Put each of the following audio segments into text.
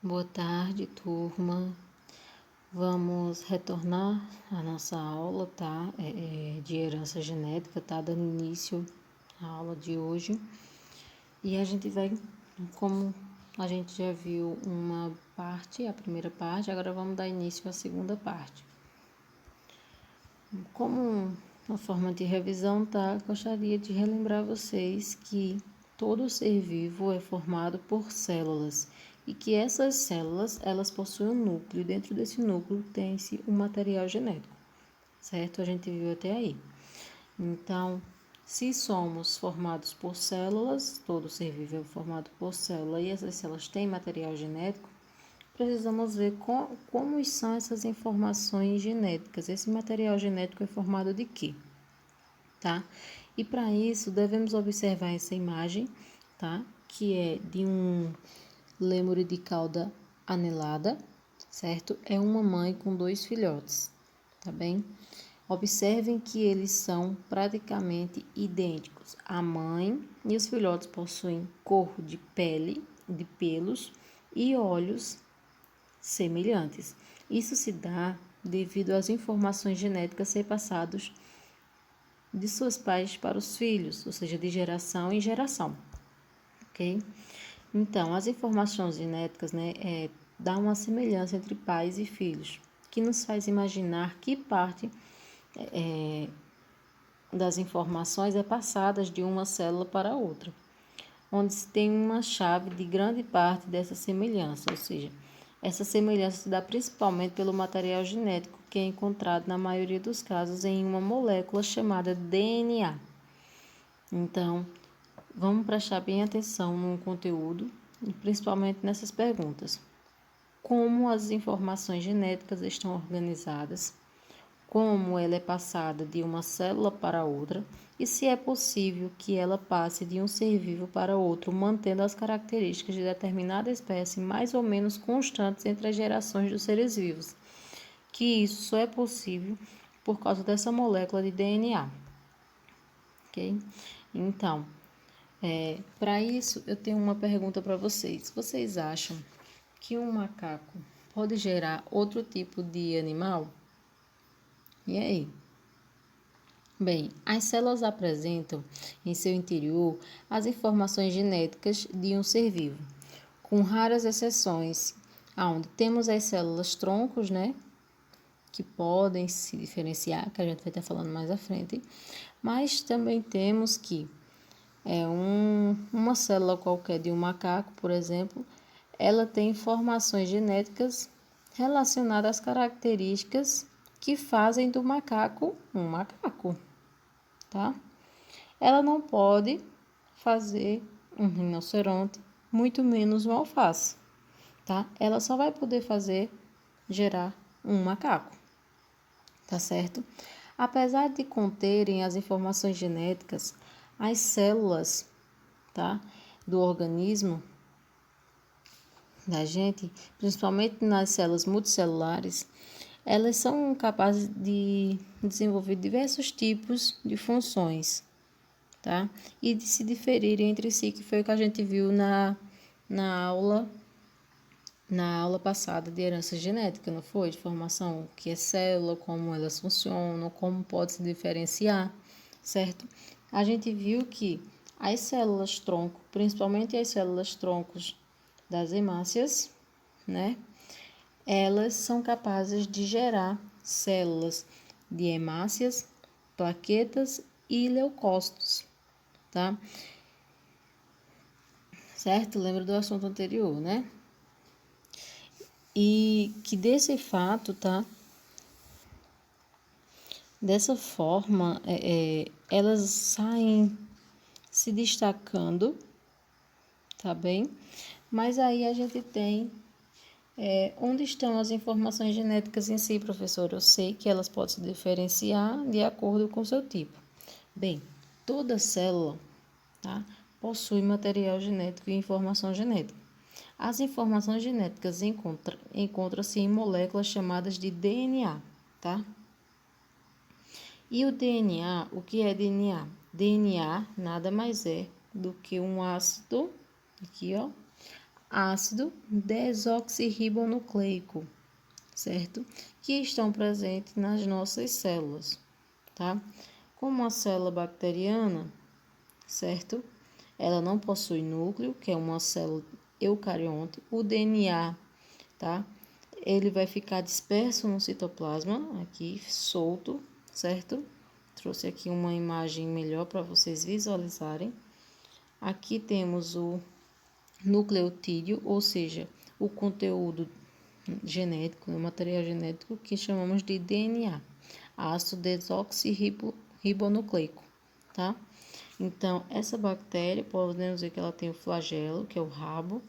Boa tarde, turma. Vamos retornar à nossa aula, tá? De herança genética, tá? Dando início à aula de hoje. E a gente vai, como a gente já viu uma parte, a primeira parte, agora vamos dar início à segunda parte. Como uma forma de revisão, tá? Gostaria de relembrar vocês que todo ser vivo é formado por células e que essas células, elas possuem um núcleo e dentro desse núcleo tem-se um material genético, certo? A gente viu até aí. Então, se somos formados por células, todo ser vivo é formado por célula e essas células têm material genético, precisamos ver como são essas informações genéticas. Esse material genético é formado de quê? Tá? E para isso, devemos observar essa imagem, tá? Que é de um lêmure de cauda anelada, certo? É uma mãe com 2 filhotes, tá bem? Observem que eles são praticamente idênticos. A mãe e os filhotes possuem cor de pele, de pelos e olhos semelhantes. Isso se dá devido às informações genéticas ser passadas de seus pais para os filhos, ou seja, de geração em geração, ok? Então, as informações genéticas, dão uma semelhança entre pais e filhos, que nos faz imaginar que parte das informações é passada de uma célula para outra, onde se tem uma chave de grande parte dessa semelhança, ou seja, essa semelhança se dá principalmente pelo material genético que é encontrado na maioria dos casos em uma molécula chamada DNA. Então, vamos prestar bem atenção no conteúdo e principalmente nessas perguntas. Como as informações genéticas estão organizadas, como ela é passada de uma célula para outra e se é possível que ela passe de um ser vivo para outro, mantendo as características de determinada espécie mais ou menos constantes entre as gerações dos seres vivos, que isso só é possível por causa dessa molécula de DNA. Ok? Então, para isso eu tenho uma pergunta para vocês. Vocês acham que um macaco pode gerar outro tipo de animal? E aí? Bem, as células apresentam em seu interior as informações genéticas de um ser vivo, com raras exceções, onde temos as células troncos, que podem se diferenciar, que a gente vai estar falando mais à frente, mas também temos que uma célula qualquer de um macaco, por exemplo, ela tem informações genéticas relacionadas às características que fazem do macaco um macaco, tá? Ela não pode fazer um rinoceronte, muito menos um alface, tá? Ela só vai poder gerar um macaco, tá certo? Apesar de conterem as informações genéticas, as células, tá, do organismo da gente, principalmente nas células multicelulares, elas são capazes de desenvolver diversos tipos de funções, tá? E de se diferirem entre si, que foi o que a gente viu na aula passada de herança genética, não foi? De formação, o que é célula, como elas funcionam, como pode se diferenciar, certo? A gente viu que as células tronco, principalmente as células troncos das hemácias, elas são capazes de gerar células de hemácias, plaquetas e leucócitos, tá? Certo? Lembra do assunto anterior, né? E que desse fato, tá? Dessa forma, elas saem se destacando, tá bem? Mas aí a gente tem onde estão as informações genéticas em si, professor? Eu sei que elas podem se diferenciar de acordo com o seu tipo. Bem, toda célula, tá, possui material genético e informação genética. As informações genéticas encontram-se em moléculas chamadas de DNA, tá? E o DNA, o que é DNA? DNA nada mais é do que um ácido, aqui ó, ácido desoxirribonucleico, certo? Que estão presentes nas nossas células, tá? Como a célula bacteriana, certo? Ela não possui núcleo, que é uma célula eucarionte. O DNA, tá? Ele vai ficar disperso no citoplasma, aqui solto, certo? Trouxe aqui uma imagem melhor para vocês visualizarem. Aqui temos o nucleotídeo, ou seja, o conteúdo genético, o material genético que chamamos de DNA, ácido desoxirribonucleico, tá? Então, essa bactéria, podemos dizer que ela tem o flagelo, que é o rabo,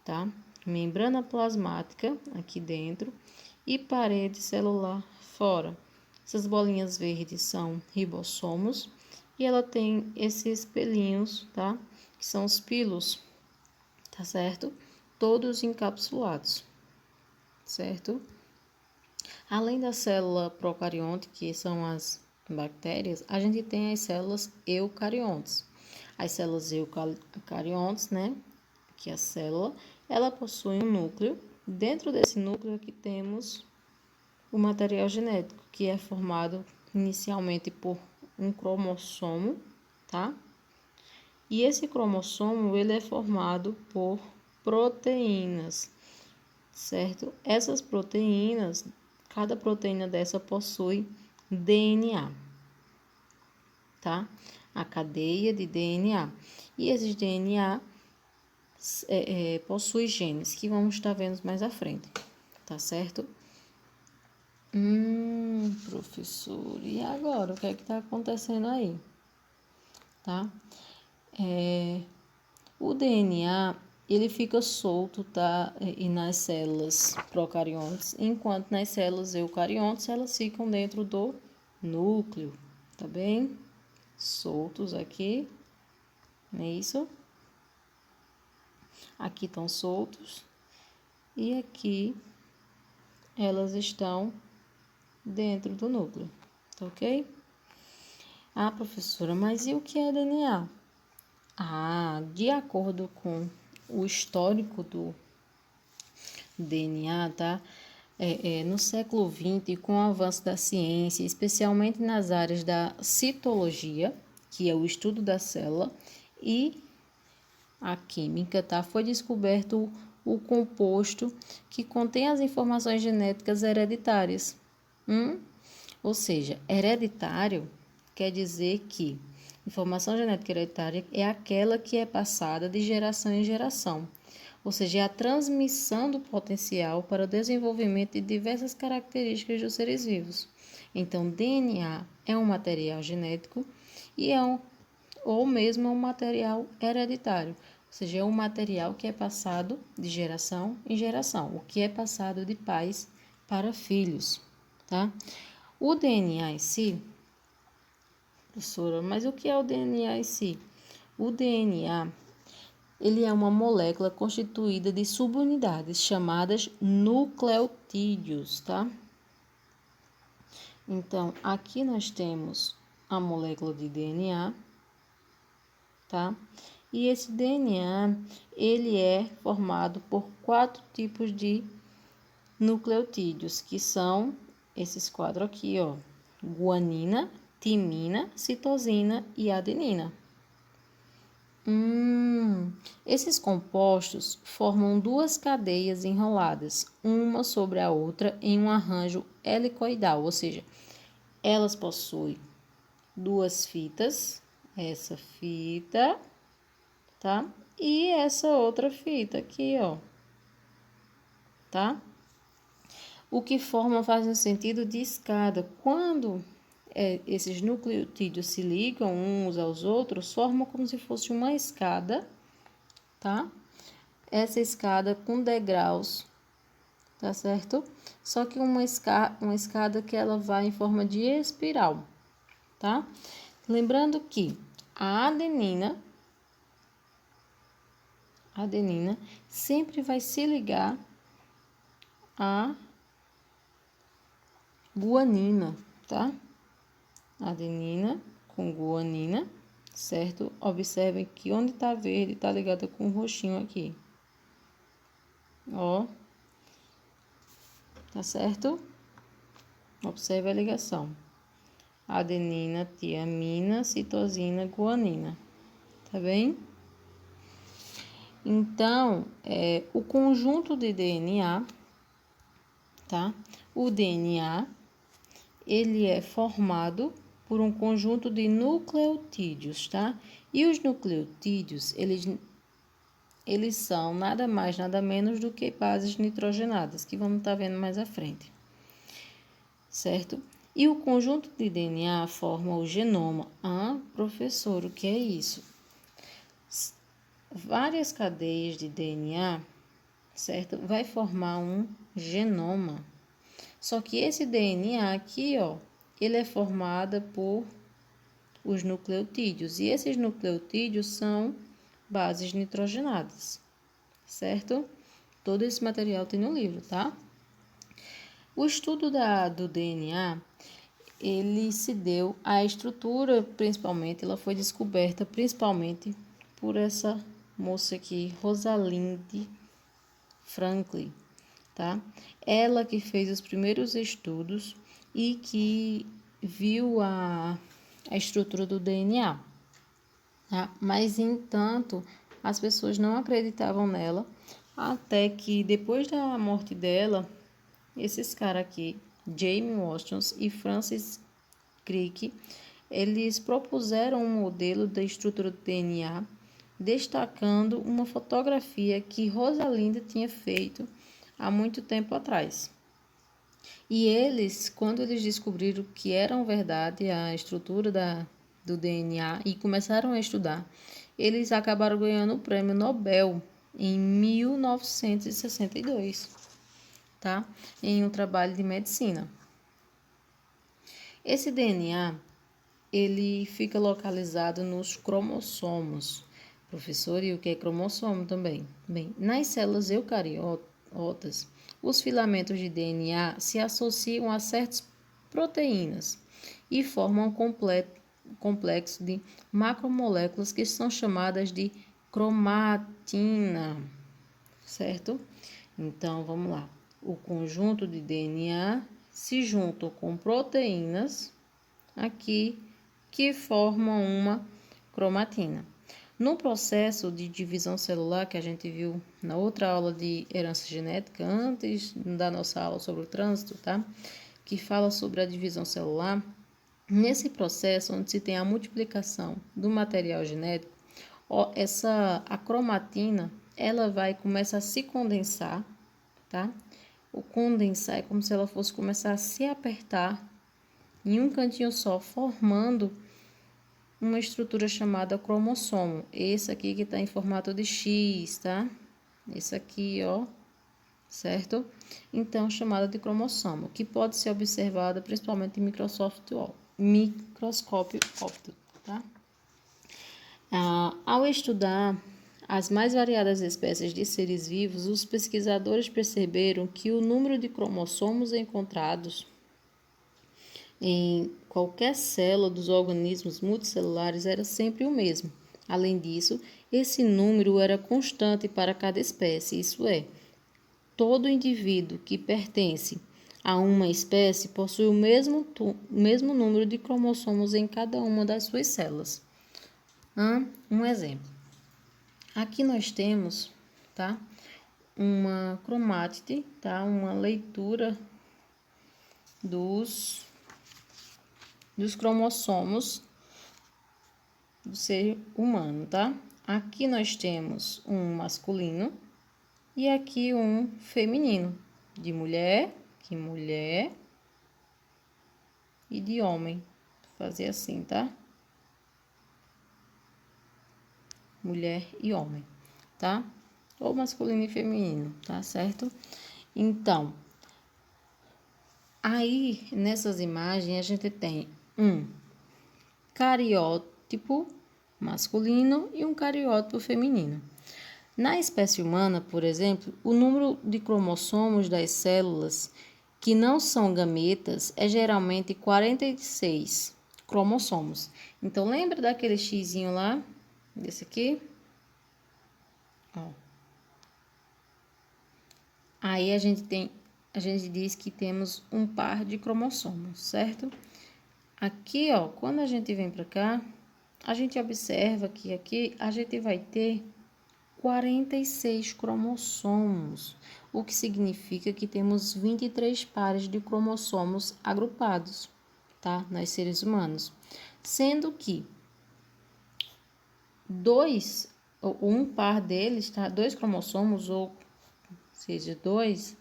tá? Membrana plasmática aqui dentro e parede celular fora. Essas bolinhas verdes são ribossomos e ela tem esses pelinhos, tá? Que são os pilos, tá certo? Todos encapsulados, certo? Além da célula procarionte, que são as bactérias, a gente tem as células eucariontes. As células eucariontes, né? Que é a célula, ela possui um núcleo. Dentro desse núcleo aqui temos o material genético, que é formado inicialmente por um cromossomo, tá? E esse cromossomo, ele é formado por proteínas, certo? Essas proteínas, cada proteína dessa possui DNA, tá? A cadeia de DNA. E esses DNA possui genes, que vamos estar vendo mais à frente, tá certo? Professor, e agora? O que é que está acontecendo aí? Tá? O DNA, ele fica solto, tá? E nas células procariontes, enquanto nas células eucariontes, elas ficam dentro do núcleo, tá bem? Soltos aqui, não é isso? Aqui estão soltos e aqui elas estão dentro do núcleo, tá ok? Ah, professora, mas e o que é DNA? De acordo com o histórico do DNA, tá? No século XX, com o avanço da ciência, especialmente nas áreas da citologia, que é o estudo da célula, e a química, tá? Foi descoberto o composto que contém as informações genéticas hereditárias. Ou seja, hereditário quer dizer que informação genética hereditária é aquela que é passada de geração em geração, ou seja, é a transmissão do potencial para o desenvolvimento de diversas características dos seres vivos. Então, DNA é um material genético e ou mesmo um material hereditário, ou seja, é um material que é passado de geração em geração, o que é passado de pais para filhos, tá? O DNA em si, professora, mas o que é o DNA em si? O DNA, ele é uma molécula constituída de subunidades chamadas nucleotídeos, tá? Então, aqui nós temos a molécula de DNA, tá? E esse DNA, ele é formado por 4 tipos de nucleotídeos, que são esses 4 aqui, ó: guanina, timina, citosina e adenina. Esses compostos formam 2 cadeias enroladas, uma sobre a outra em um arranjo helicoidal, ou seja, elas possuem 2 fitas, essa fita, tá? E essa outra fita aqui, ó, tá? O que faz um sentido de escada. Quando esses nucleotídeos se ligam uns aos outros, formam como se fosse uma escada, tá? Essa escada com degraus, tá certo? Só que uma escada que ela vai em forma de espiral, tá? Lembrando que a adenina sempre vai se ligar à guanina, tá? Adenina com guanina, certo? Observem que onde tá verde tá ligada com o roxinho aqui, Ó, tá certo? Observe a ligação. Adenina, tiamina, citosina, guanina. Tá bem? Então, o conjunto de DNA, tá? O DNA, ele é formado por um conjunto de nucleotídeos, tá? E os nucleotídeos, eles são nada mais, nada menos do que bases nitrogenadas, que vamos estar vendo mais à frente, certo? E o conjunto de DNA forma o genoma. Ah, professor, o que é isso? Várias cadeias de DNA, certo? Vai formar um genoma. Só que esse DNA aqui, ó, ele é formado por os nucleotídeos. E esses nucleotídeos são bases nitrogenadas, certo? Todo esse material tem no livro, tá? O estudo do DNA, ele se deu, a estrutura principalmente, ela foi descoberta principalmente por essa moça aqui, Rosalind Franklin, tá? Ela que fez os primeiros estudos e que viu a estrutura do DNA, tá? Mas, entanto, as pessoas não acreditavam nela, até que depois da morte dela, esses caras aqui, James Washington e Francis Crick, eles propuseram um modelo da estrutura do DNA, destacando uma fotografia que Rosalinda tinha feito há muito tempo atrás. E eles, quando eles descobriram que era verdade a estrutura do DNA e começaram a estudar, eles acabaram ganhando o prêmio Nobel em 1962, tá? Em um trabalho de medicina. Esse DNA, ele fica localizado nos cromossomos. Professor, e o que é cromossomo também? Bem, nas células eucariotas, os filamentos de DNA se associam a certas proteínas e formam um complexo de macromoléculas que são chamadas de cromatina, certo? Então, vamos lá. O conjunto de DNA se junta com proteínas aqui que formam uma cromatina. No processo de divisão celular que a gente viu na outra aula de herança genética, antes da nossa aula sobre o trânsito, tá? Que fala sobre a divisão celular, nesse processo onde se tem a multiplicação do material genético, a cromatina, ela vai começar a se condensar, tá? O condensar é como se ela fosse começar a se apertar em um cantinho só, formando uma estrutura chamada cromossomo. Esse aqui que está em formato de X, tá? Esse aqui, ó, certo? Então, chamada de cromossomo, que pode ser observada principalmente em microscópio óptico, tá? Ao estudar as mais variadas espécies de seres vivos, os pesquisadores perceberam que o número de cromossomos encontrados em qualquer célula dos organismos multicelulares era sempre o mesmo. Além disso, esse número era constante para cada espécie, isso é, todo indivíduo que pertence a uma espécie possui o mesmo número de cromossomos em cada uma das suas células. Um exemplo. Aqui nós temos, tá, uma cromátide, tá, uma leitura dos cromossomos do ser humano, tá? Aqui nós temos um masculino e aqui um feminino, de mulher, que mulher, e de homem. Vou fazer assim, tá? Mulher e homem, tá? Ou masculino e feminino, tá certo? Então, aí nessas imagens a gente tem um cariótipo masculino e um cariótipo feminino. Na espécie humana, por exemplo, o número de cromossomos das células que não são gametas é geralmente 46 cromossomos. Então, lembra daquele xizinho lá? Desse aqui? Ó. Aí a gente diz que temos um par de cromossomos, certo? Aqui, ó, quando a gente vem para cá, a gente observa que aqui a gente vai ter 46 cromossomos, o que significa que temos 23 pares de cromossomos agrupados, tá? Nós seres humanos. Sendo que um par deles, tá? Dois cromossomos, ou seja, dois,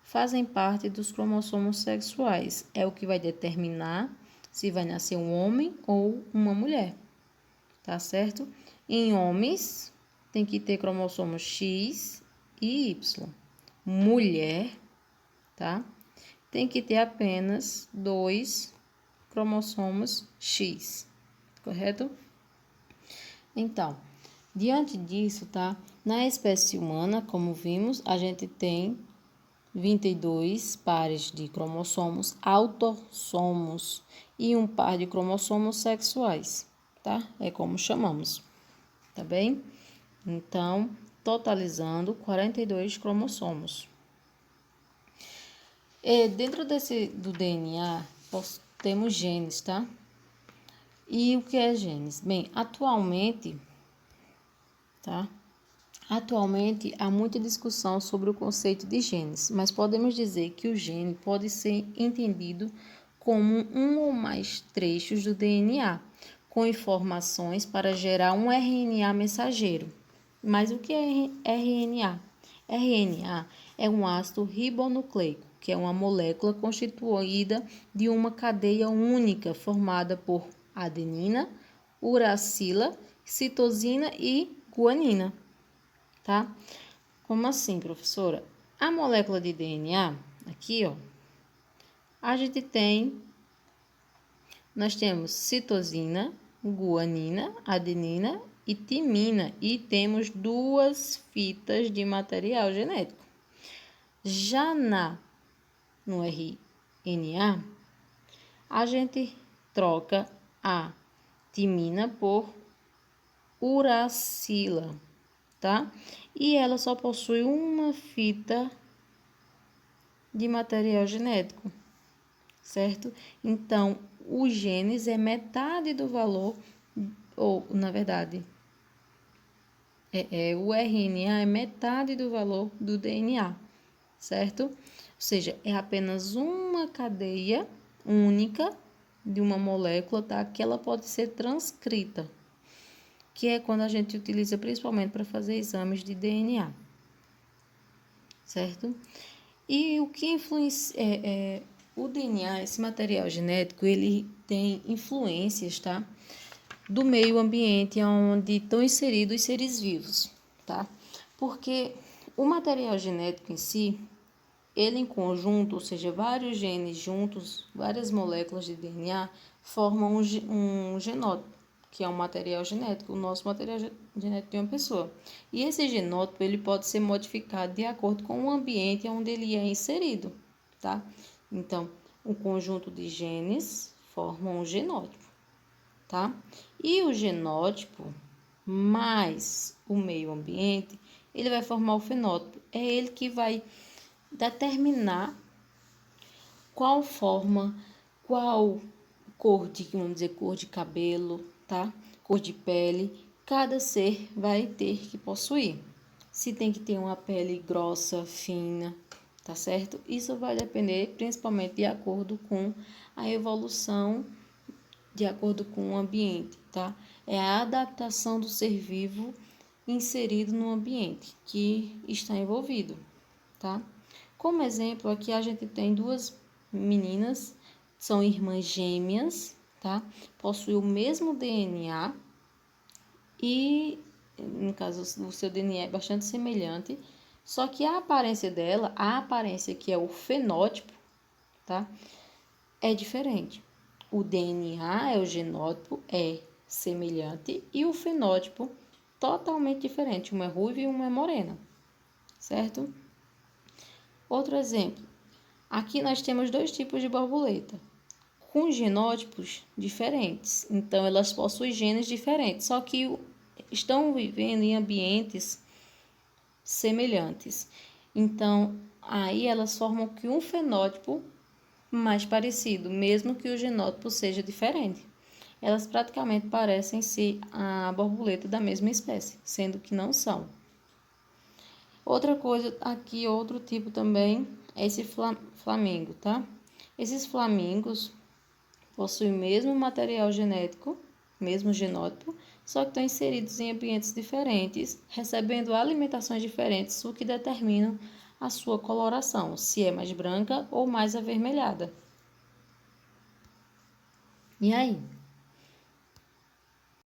fazem parte dos cromossomos sexuais. É o que vai determinar se vai nascer um homem ou uma mulher, tá certo? Em homens, tem que ter cromossomos X e Y. Mulher, tá? Tem que ter apenas 2 cromossomos X, correto? Então, diante disso, tá? Na espécie humana, como vimos, a gente tem 22 pares de cromossomos autossomos e um par de cromossomos sexuais, tá? É como chamamos, tá bem? Então, totalizando 42 cromossomos. E dentro do DNA, temos genes, tá? E o que é genes? Bem, atualmente, tá? Atualmente, há muita discussão sobre o conceito de genes, mas podemos dizer que o gene pode ser entendido como um ou mais trechos do DNA, com informações para gerar um RNA mensageiro. Mas o que é RNA? RNA é um ácido ribonucleico, que é uma molécula constituída de uma cadeia única formada por adenina, uracila, citosina e guanina. Tá? Como assim, professora? A molécula de DNA, aqui, ó, nós temos citosina, guanina, adenina e timina, e temos 2 fitas de material genético. Já no RNA, a gente troca a timina por uracila, tá? E ela só possui uma fita de material genético, certo? Então, o genes é metade do valor, ou, na verdade, o RNA é metade do valor do DNA, certo? Ou seja, é apenas uma cadeia única de uma molécula, tá? Que ela pode ser transcrita, que é quando a gente utiliza principalmente para fazer exames de DNA, certo? E o que influencia o DNA, esse material genético, ele tem influências, tá? Do meio ambiente onde estão inseridos os seres vivos, tá? Porque o material genético em si, ele em conjunto, ou seja, vários genes juntos, várias moléculas de DNA, formam um genótipo, que é um material genético, o nosso material genético de uma pessoa. E esse genótipo, ele pode ser modificado de acordo com o ambiente onde ele é inserido, tá? Então, um conjunto de genes formam um genótipo, tá? E o genótipo mais o meio ambiente, ele vai formar o fenótipo. É ele que vai determinar qual forma, qual vamos dizer, cor de cabelo, tá? Cor de pele, cada ser vai ter que possuir. Se tem que ter uma pele grossa, fina, tá certo? Isso vai depender principalmente de acordo com a evolução, de acordo com o ambiente, tá? É a adaptação do ser vivo inserido no ambiente que está envolvido, tá? Como exemplo, aqui a gente tem 2 meninas, são irmãs gêmeas, tá? Possuem o mesmo DNA e, no caso, o seu DNA é bastante semelhante, só que a aparência dela, a aparência que é o fenótipo, tá? É diferente. O DNA, o genótipo, é semelhante e o fenótipo totalmente diferente. Uma é ruiva e uma é morena, certo? Outro exemplo. Aqui nós temos 2 tipos de borboleta, com genótipos diferentes. Então, elas possuem genes diferentes, só que estão vivendo em ambientes semelhantes. Então, aí elas formam que um fenótipo mais parecido, mesmo que o genótipo seja diferente. Elas praticamente parecem ser a borboleta da mesma espécie, sendo que não são. Outra coisa aqui, outro tipo também, é esse flamingo, tá? Esses flamingos possuem o mesmo material genético, mesmo genótipo, só que estão inseridos em ambientes diferentes, recebendo alimentações diferentes, o que determina a sua coloração, se é mais branca ou mais avermelhada. E aí?